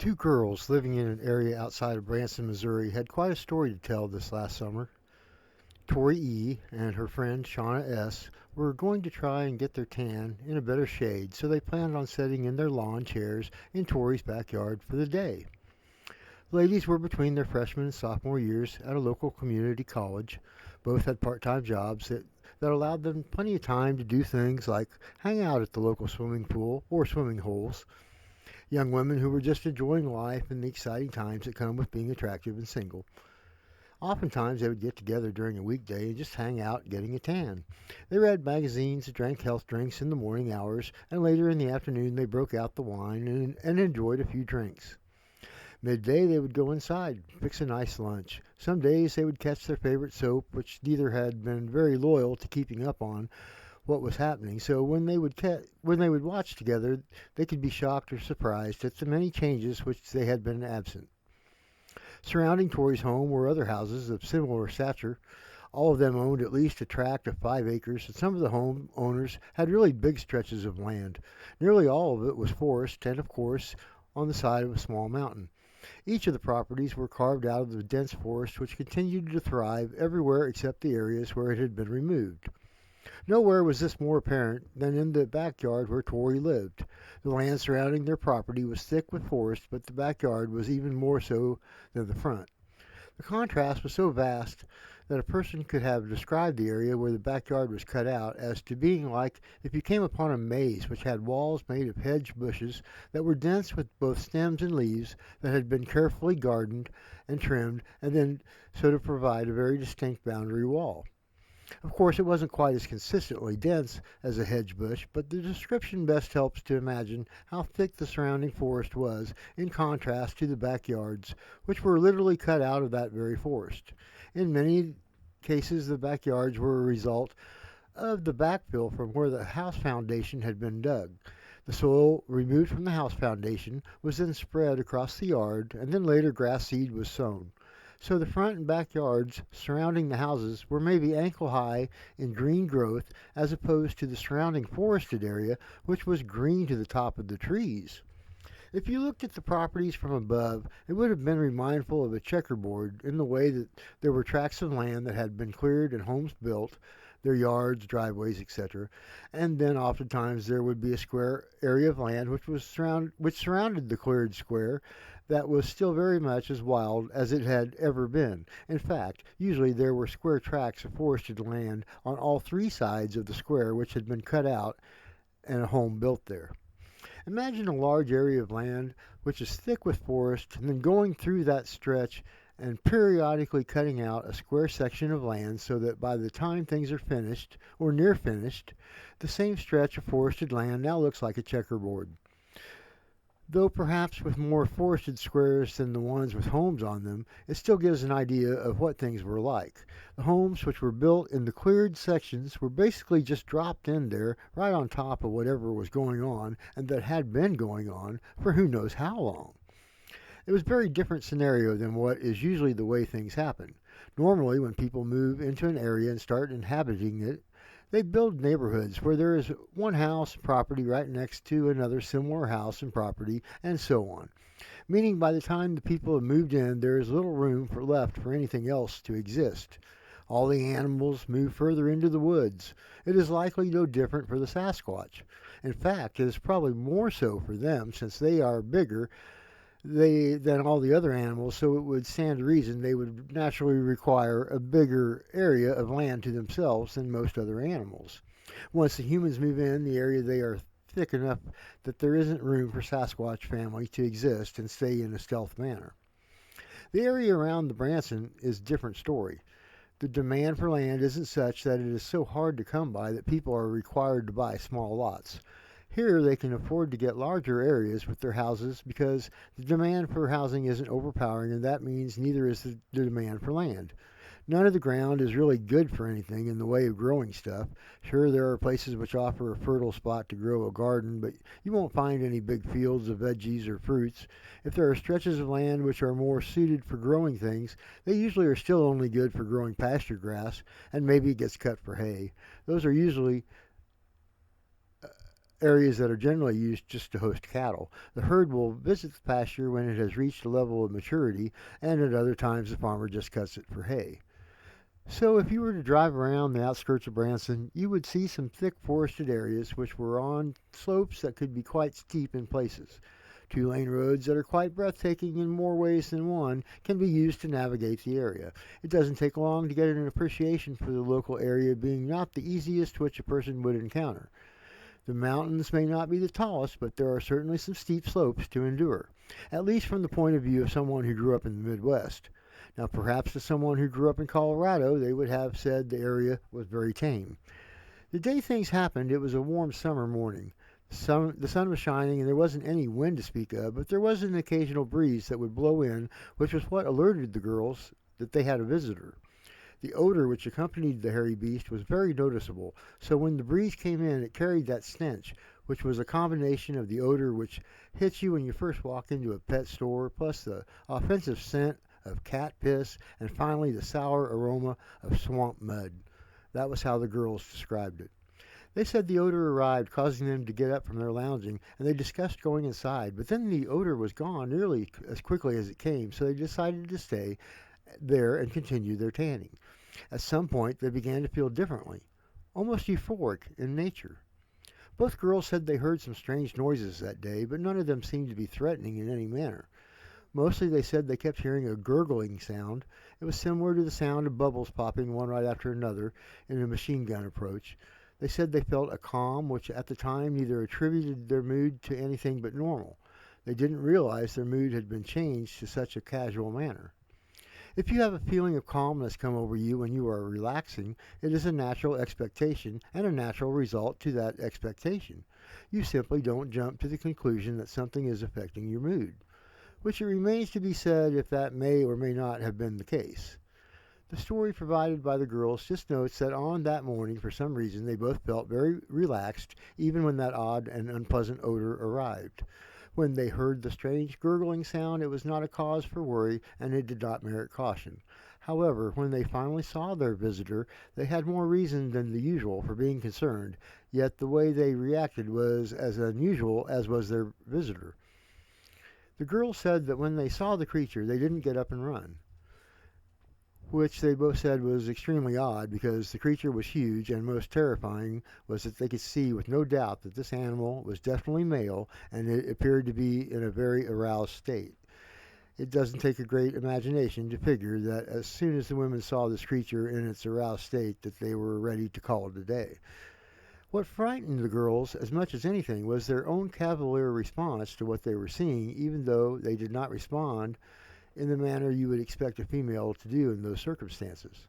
Two girls living in an area outside of Branson, Missouri had quite a story to tell this last summer. Tori E. and her friend Shauna S. were going to try and get their tan in a better shade, so they planned on sitting in their lawn chairs in Tori's backyard for the day. The ladies were between their freshman and sophomore years at a local community college. Both had part-time jobs that allowed them plenty of time to do things like hang out at the local swimming pool or swimming holes. Young women who were just enjoying life and the exciting times that come with being attractive and single. Oftentimes they would get together during a weekday and just hang out getting a tan. They read magazines, drank health drinks in the morning hours, and later in the afternoon they broke out the wine and enjoyed a few drinks. Midday they would go inside, fix a nice lunch. Some days they would catch their favorite soap, which neither had been very loyal to keeping up on what was happening, so when they would watch together they could be shocked or surprised at the many changes which they had been absent. Surrounding Tori's home were other houses of similar stature. All of them owned at least a tract of 5 acres, and some of the home owners had really big stretches of land. Nearly all of it was forest, and of course on the side of a small mountain. Each of the properties were carved out of the dense forest which continued to thrive everywhere except the areas where it had been removed. Nowhere was this more apparent than in the backyard where Tori lived. The land surrounding their property was thick with forest, but the backyard was even more so than the front. The contrast was so vast that a person could have described the area where the backyard was cut out as to being like if you came upon a maze which had walls made of hedge bushes that were dense with both stems and leaves that had been carefully gardened and trimmed and then so to provide a very distinct boundary wall. Of course, it wasn't quite as consistently dense as a hedge bush, but the description best helps to imagine how thick the surrounding forest was in contrast to the backyards, which were literally cut out of that very forest. In many cases, the backyards were a result of the backfill from where the house foundation had been dug. The soil removed from the house foundation was then spread across the yard, and then later grass seed was sown. So the front and backyards surrounding the houses were maybe ankle high in green growth as opposed to the surrounding forested area, which was green to the top of the trees. If you looked at the properties from above, it would have been remindful of a checkerboard in the way that there were tracts of land that had been cleared and homes built, their yards, driveways, etc. And then oftentimes there would be a square area of land which surrounded the cleared square that was still very much as wild as it had ever been. In fact, usually there were square tracts of forested land on all three sides of the square which had been cut out and a home built there. Imagine a large area of land which is thick with forest and then going through that stretch and periodically cutting out a square section of land so that by the time things are finished or near finished, the same stretch of forested land now looks like a checkerboard. Though perhaps with more forested squares than the ones with homes on them, it still gives an idea of what things were like. The homes which were built in the cleared sections were basically just dropped in there right on top of whatever was going on and that had been going on for who knows how long. It was a very different scenario than what is usually the way things happen. Normally, when people move into an area and start inhabiting it, they build neighborhoods where there is one house property right next to another similar house and property, and so on. Meaning by the time the people have moved in, there is little room left for anything else to exist. All the animals move further into the woods. It is likely no different for the Sasquatch. In fact, it is probably more so for them since they are bigger than all the other animals, so it would stand to reason they would naturally require a bigger area of land to themselves than most other animals. Once the humans move in, the area they are thick enough that there isn't room for Sasquatch family to exist and stay in a stealth manner. The area around the Branson is a different story. The demand for land isn't such that it is so hard to come by that people are required to buy small lots. Here they can afford to get larger areas with their houses because the demand for housing isn't overpowering, and that means neither is the demand for land. None of the ground is really good for anything in the way of growing stuff. Sure, there are places which offer a fertile spot to grow a garden, but you won't find any big fields of veggies or fruits. If there are stretches of land which are more suited for growing things, they usually are still only good for growing pasture grass, and maybe it gets cut for hay. Those are usually areas that are generally used just to host cattle. The herd will visit the pasture when it has reached a level of maturity, and at other times the farmer just cuts it for hay. So if you were to drive around the outskirts of Branson, you would see some thick forested areas which were on slopes that could be quite steep in places. Two-lane roads that are quite breathtaking in more ways than one can be used to navigate the area. It doesn't take long to get an appreciation for the local area being not the easiest which a person would encounter. The mountains may not be the tallest, but there are certainly some steep slopes to endure, at least from the point of view of someone who grew up in the Midwest. Now, perhaps to someone who grew up in Colorado, they would have said the area was very tame. The day things happened, it was a warm summer morning. The sun was shining and there wasn't any wind to speak of, but there was an occasional breeze that would blow in, which was what alerted the girls that they had a visitor. The odor which accompanied the hairy beast was very noticeable, so when the breeze came in it carried that stench, which was a combination of the odor which hits you when you first walk into a pet store, plus the offensive scent of cat piss, and finally the sour aroma of swamp mud. That was how the girls described it. They said the odor arrived, causing them to get up from their lounging, and they discussed going inside, but then the odor was gone nearly as quickly as it came, so they decided to stay there and continue their tanning. At some point they began to feel differently, almost euphoric in nature. Both girls said they heard some strange noises that day, but none of them seemed to be threatening in any manner. Mostly they said they kept hearing a gurgling sound. It was similar to the sound of bubbles popping one right after another in a machine gun approach. They said they felt a calm which at the time neither attributed their mood to anything but normal. They didn't realize their mood had been changed to such a casual manner. If you have a feeling of calmness come over you when you are relaxing, it is a natural expectation and a natural result to that expectation. You simply don't jump to the conclusion that something is affecting your mood, which it remains to be said if that may or may not have been the case. The story provided by the girls just notes that on that morning, for some reason, they both felt very relaxed, even when that odd and unpleasant odor arrived. When they heard the strange gurgling sound, it was not a cause for worry, and it did not merit caution. However, when they finally saw their visitor, they had more reason than the usual for being concerned, yet the way they reacted was as unusual as was their visitor. The girls said that when they saw the creature, they didn't get up and run, which they both said was extremely odd because the creature was huge, and most terrifying was that they could see with no doubt that this animal was definitely male and it appeared to be in a very aroused state. It doesn't take a great imagination to figure that as soon as the women saw this creature in its aroused state that they were ready to call it a day. What frightened the girls as much as anything was their own cavalier response to what they were seeing, even though they did not respond in the manner you would expect a female to do in those circumstances.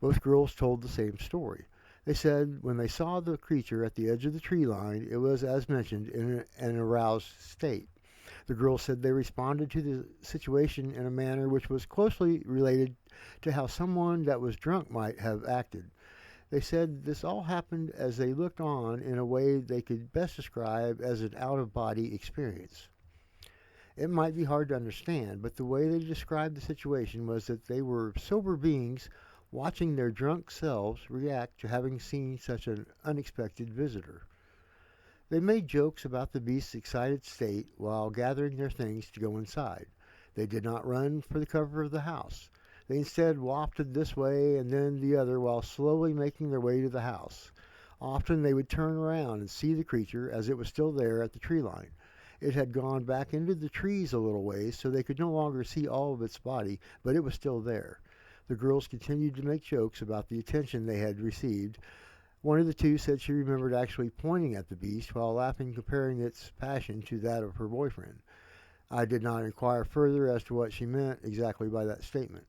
Both girls told the same story. They said when they saw the creature at the edge of the tree line, it was, as mentioned, in an aroused state. The girls said they responded to the situation in a manner which was closely related to how someone that was drunk might have acted. They said this all happened as they looked on in a way they could best describe as an out-of-body experience. It might be hard to understand, but the way they described the situation was that they were sober beings watching their drunk selves react to having seen such an unexpected visitor. They made jokes about the beast's excited state while gathering their things to go inside. They did not run for the cover of the house. They instead wafted this way and then the other while slowly making their way to the house. Often they would turn around and see the creature as it was still there at the tree line. It had gone back into the trees a little ways, so they could no longer see all of its body, but it was still there. The girls continued to make jokes about the attention they had received. One of the two said she remembered actually pointing at the beast while laughing, comparing its passion to that of her boyfriend. I did not inquire further as to what she meant exactly by that statement.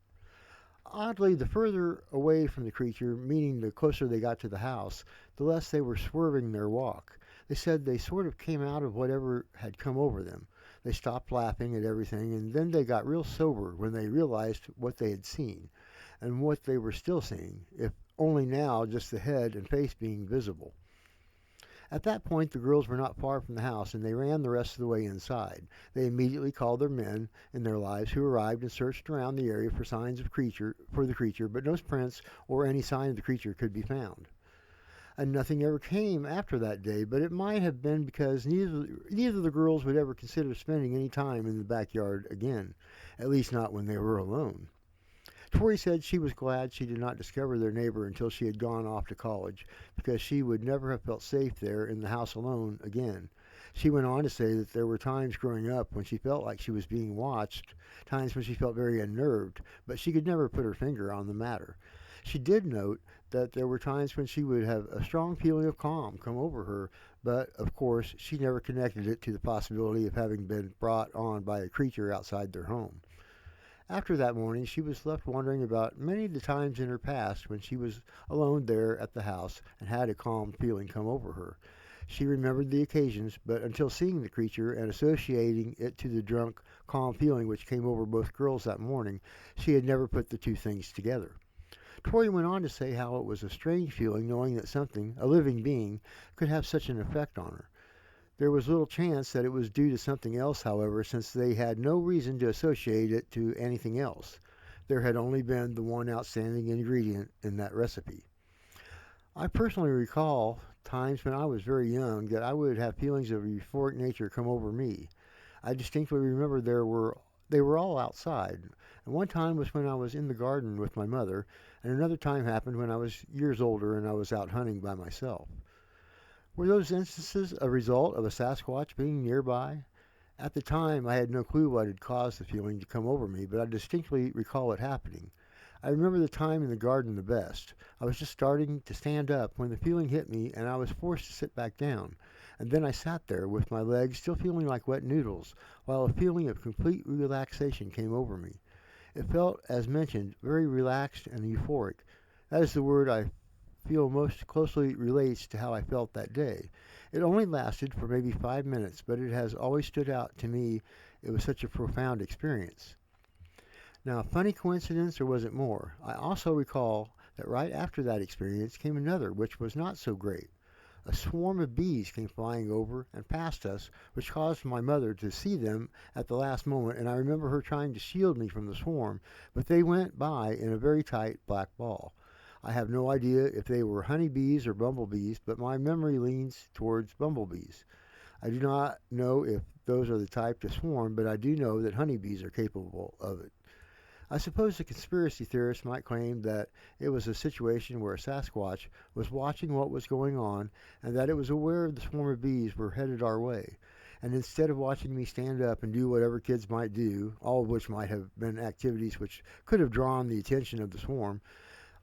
Oddly, the further away from the creature, meaning the closer they got to the house, the less they were swerving their walk. They said they sort of came out of whatever had come over them. They stopped laughing at everything, and then they got real sober when they realized what they had seen, and what they were still seeing, if only now just the head and face being visible. At that point, the girls were not far from the house, and they ran the rest of the way inside. They immediately called their men in their lives, who arrived and searched around the area for signs of the creature, but no prints or any sign of the creature could be found. and nothing ever came after that day, but it might have been because neither of the girls would ever consider spending any time in the backyard again, at least not when they were alone. Tori said she was glad she did not discover their neighbor until she had gone off to college, because she would never have felt safe there in the house alone again. She went on to say that there were times growing up when she felt like she was being watched, times when she felt very unnerved, but she could never put her finger on the matter. She did note that there were times when she would have a strong feeling of calm come over her, but of course she never connected it to the possibility of having been brought on by a creature outside their home. After that morning, she was left wondering about many of the times in her past when she was alone there at the house and had a calm feeling come over her. She remembered the occasions, but until seeing the creature and associating it to the drunk, calm feeling which came over both girls that morning, she had never put the two things together. Tori went on to say how it was a strange feeling knowing that something, a living being, could have such an effect on her. There was little chance that it was due to something else, however, since they had no reason to associate it to anything else. There had only been the one outstanding ingredient in that recipe. I personally recall times when I was very young that I would have feelings of euphoric nature come over me. I distinctly remember they were all outside. And one time was when I was in the garden with my mother, and another time happened when I was years older and I was out hunting by myself. Were those instances a result of a Sasquatch being nearby? At the time, I had no clue what had caused the feeling to come over me, but I distinctly recall it happening. I remember the time in the garden the best. I was just starting to stand up when the feeling hit me and I was forced to sit back down. And then I sat there with my legs still feeling like wet noodles, while a feeling of complete relaxation came over me. It felt, as mentioned, very relaxed and euphoric. That is the word I feel most closely relates to how I felt that day. It only lasted for maybe 5 minutes, but it has always stood out to me. It was such a profound experience. Now, funny coincidence, or was it more? I also recall that right after that experience came another, which was not so great. A swarm of bees came flying over and past us, which caused my mother to see them at the last moment, and I remember her trying to shield me from the swarm, but they went by in a very tight black ball. I have no idea if they were honeybees or bumblebees, but my memory leans towards bumblebees. I do not know if those are the type to swarm, but I do know that honeybees are capable of it. I suppose the conspiracy theorists might claim that it was a situation where a Sasquatch was watching what was going on and that it was aware of the swarm of bees were headed our way. And instead of watching me stand up and do whatever kids might do, all of which might have been activities which could have drawn the attention of the swarm,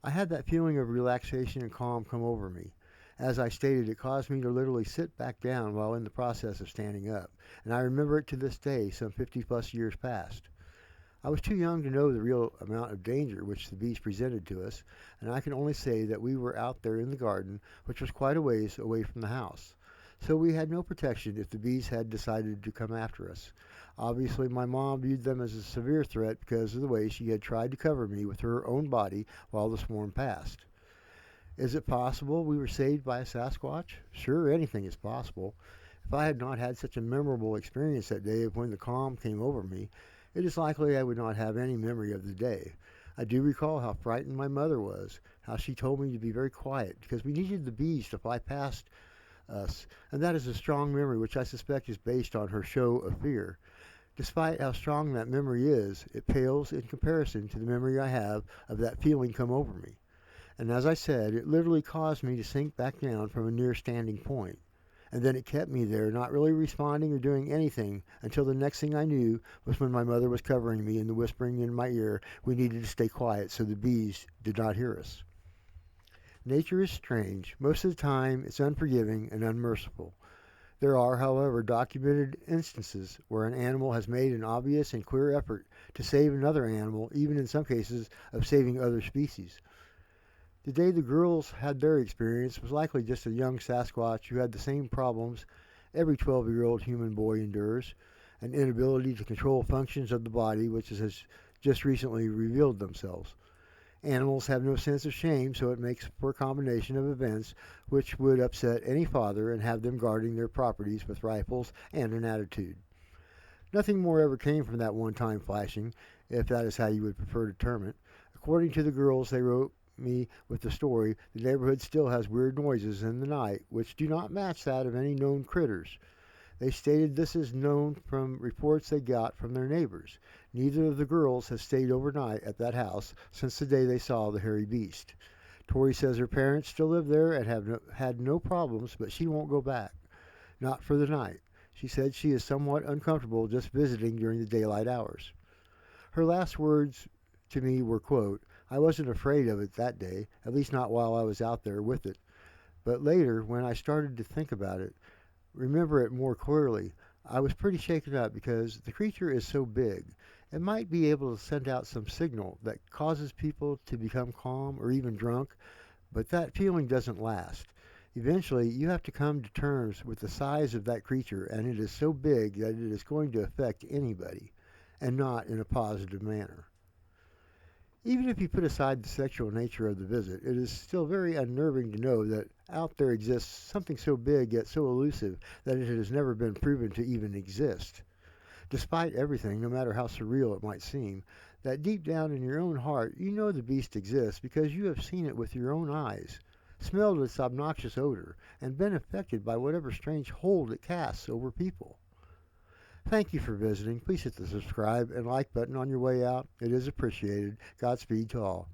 I had that feeling of relaxation and calm come over me. As I stated, it caused me to literally sit back down while in the process of standing up, and I remember it to this day, some 50 plus years past. I was too young to know the real amount of danger which the bees presented to us, and I can only say that we were out there in the garden, which was quite a ways away from the house. So we had no protection if the bees had decided to come after us. Obviously, my mom viewed them as a severe threat because of the way she had tried to cover me with her own body while the swarm passed. Is it possible we were saved by a Sasquatch? Sure, anything is possible. If I had not had such a memorable experience that day of when the calm came over me, it is likely I would not have any memory of the day. I do recall how frightened my mother was, how she told me to be very quiet because we needed the bees to fly past us, and that is a strong memory which I suspect is based on her show of fear. Despite how strong that memory is, it pales in comparison to the memory I have of that feeling come over me. And as I said, it literally caused me to sink back down from a near standing point. And then it kept me there, not really responding or doing anything, until the next thing I knew was when my mother was covering me and whispering in my ear we needed to stay quiet so the bees did not hear us. Nature is strange. Most of the time, it's unforgiving and unmerciful. There are, however, documented instances where an animal has made an obvious and clear effort to save another animal, even in some cases of saving other species. The day the girls had their experience was likely just a young Sasquatch who had the same problems every 12-year-old human boy endures, an inability to control functions of the body which has just recently revealed themselves. Animals have no sense of shame, so it makes for a combination of events which would upset any father and have them guarding their properties with rifles and an attitude. Nothing more ever came from that one-time flashing, if that is how you would prefer to term it. According to the girls, they wrote me with the story, the neighborhood still has weird noises in the night, which do not match that of any known critters. They stated this is known from reports they got from their neighbors. Neither of the girls has stayed overnight at that house since the day they saw the hairy beast. Tori says her parents still live there and have had no problems, but she won't go back. Not for the night. She said she is somewhat uncomfortable just visiting during the daylight hours. Her last words to me were, quote, I wasn't afraid of it that day, at least not while I was out there with it. But later, when I started to think about it, remember it more clearly, I was pretty shaken up because the creature is so big. It might be able to send out some signal that causes people to become calm or even drunk, but that feeling doesn't last. Eventually, you have to come to terms with the size of that creature, and it is so big that it is going to affect anybody, and not in a positive manner. Even if you put aside the sexual nature of the visit, it is still very unnerving to know that out there exists something so big yet so elusive that it has never been proven to even exist. Despite everything, no matter how surreal it might seem, that deep down in your own heart you know the beast exists because you have seen it with your own eyes, smelled its obnoxious odor, and been affected by whatever strange hold it casts over people. Thank you for visiting. Please hit the subscribe and like button on your way out. It is appreciated. Godspeed to all.